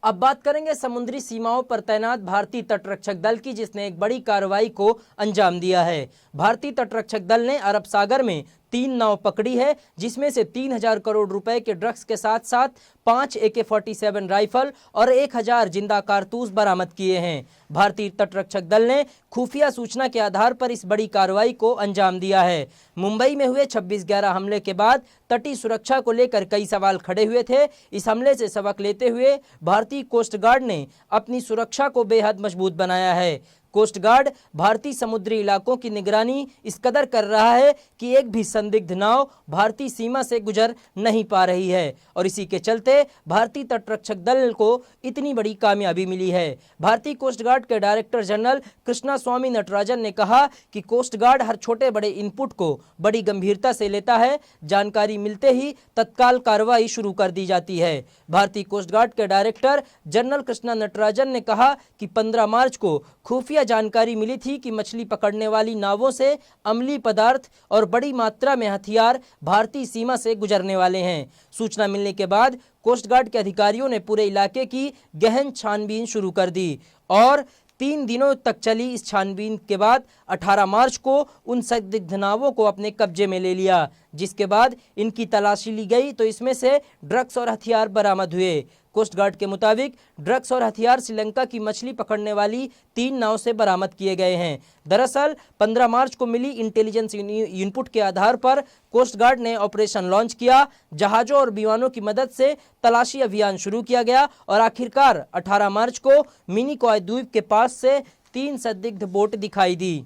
अब बात करेंगे समुद्री सीमाओं पर तैनात भारतीय तटरक्षक दल की, जिसने एक बड़ी कार्रवाई को अंजाम दिया है। भारतीय तटरक्षक दल ने अरब सागर में 3 नाव पकड़ी है, जिसमें से 3000 करोड़ रुपए के ड्रग्स के साथ साथ 5 AK-47 राइफल और 1000 जिंदा कारतूस बरामद किए हैं। भारतीय तटरक्षक दल ने खुफिया सूचना के आधार पर इस बड़ी कार्रवाई को अंजाम दिया है। मुंबई में हुए 26/11 हमले के बाद तटीय सुरक्षा को लेकर कई सवाल खड़े हुए थे। इस हमले से सबक लेते हुए भारतीय कोस्ट गार्ड ने अपनी सुरक्षा को बेहद मजबूत बनाया है। कोस्ट गार्ड भारतीय समुद्री इलाकों की निगरानी इस कदर कर रहा है कि एक भी संदिग्ध नाव भारतीय सीमा से गुजर नहीं पा रही है, और इसी के चलते भारतीय तटरक्षक दल को इतनी बड़ी कामयाबी मिली है। भारतीय कोस्ट गार्ड के डायरेक्टर जनरल कृष्णास्वामी नटराजन ने कहा कि कोस्ट गार्ड हर छोटे बड़े इनपुट को बड़ी गंभीरता से लेता है। जानकारी मिलते ही तत्काल कार्रवाई शुरू कर दी जाती है। भारतीय कोस्ट गार्ड के डायरेक्टर जनरल कृष्णा नटराजन ने कहा कि 15 मार्च को खुफिया जानकारी मिली थी कि मछली पकड़ने वाली नावों से अम्लीय पदार्थ और बड़ी मात्रा में हथियार भारतीय सीमा से गुजरने वाले हैं। सूचना मिलने के बाद कोस्ट गार्ड के अधिकारियों ने पूरे इलाके की गहन छानबीन शुरू कर दी और 3 दिनों तक चली इस छानबीन के बाद 18 मार्च को उन संदिग्ध नावों को अपने कब्जे में ले लिया, जिसके बाद इनकी तलाशी ली गई तो इसमें से ड्रग्स और हथियार बरामद हुए। कोस्ट गार्ड के मुताबिक ड्रग्स और हथियार श्रीलंका की मछली पकड़ने वाली 3 नाव से बरामद किए गए हैं। दरअसल 15 मार्च को मिली इंटेलिजेंस इनपुट के आधार पर कोस्ट गार्ड ने ऑपरेशन लॉन्च किया। जहाज़ों और विमानों की मदद से तलाशी अभियान शुरू किया गया और आखिरकार 18 मार्च को मिनिकॉय द्वीप के पास से 3 संदिग्ध बोट दिखाई दी,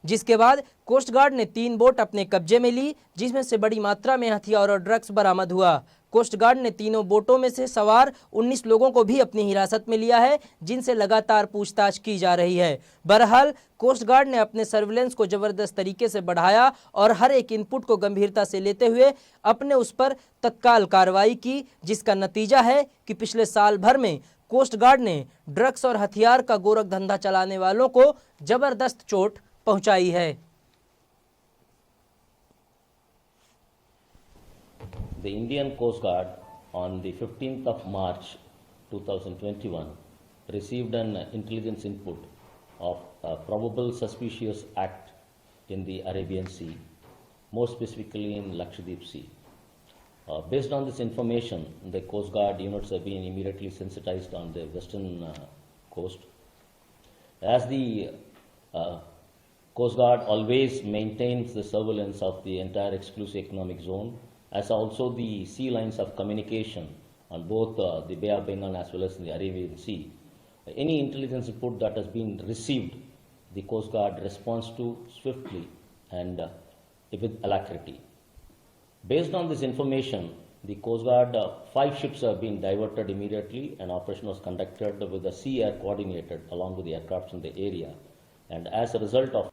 जिसके बाद कोस्ट गार्ड ने 3 बोट अपने कब्जे में ली, जिसमें से बड़ी मात्रा में हथियार और ड्रग्स बरामद हुआ। कोस्ट गार्ड ने तीनों बोटों में से सवार 19 लोगों को भी अपनी हिरासत में लिया है, जिनसे लगातार पूछताछ की जा रही है। बहरहाल कोस्ट गार्ड ने अपने सर्विलेंस को जबरदस्त तरीके से बढ़ाया और हर एक इनपुट को गंभीरता से लेते हुए अपने उस पर तत्काल कार्रवाई की, जिसका नतीजा है कि पिछले साल भर में कोस्ट गार्ड ने ड्रग्स और हथियार का गोरख धंधा चलाने वालों को जबरदस्त चोट पहुंचाई है। The Indian Coast Guard on the 15th of March 2021 received an intelligence input of a probable suspicious act in the Arabian Sea, more specifically in Lakshadweep Sea. Based on this information, the Coast Guard units have been immediately sensitized on the western coast. As the Coast Guard always maintains the surveillance of the entire exclusive economic zone, as also the sea lines of communication on both the Bay of Bengal as well as the Arabian Sea. Any intelligence input that has been received, the Coast Guard responds to swiftly and with alacrity. Based on this information, the Coast Guard, 5 ships have been diverted immediately. An operation was conducted with the sea air coordinated along with the aircrafts in the area. And as a result of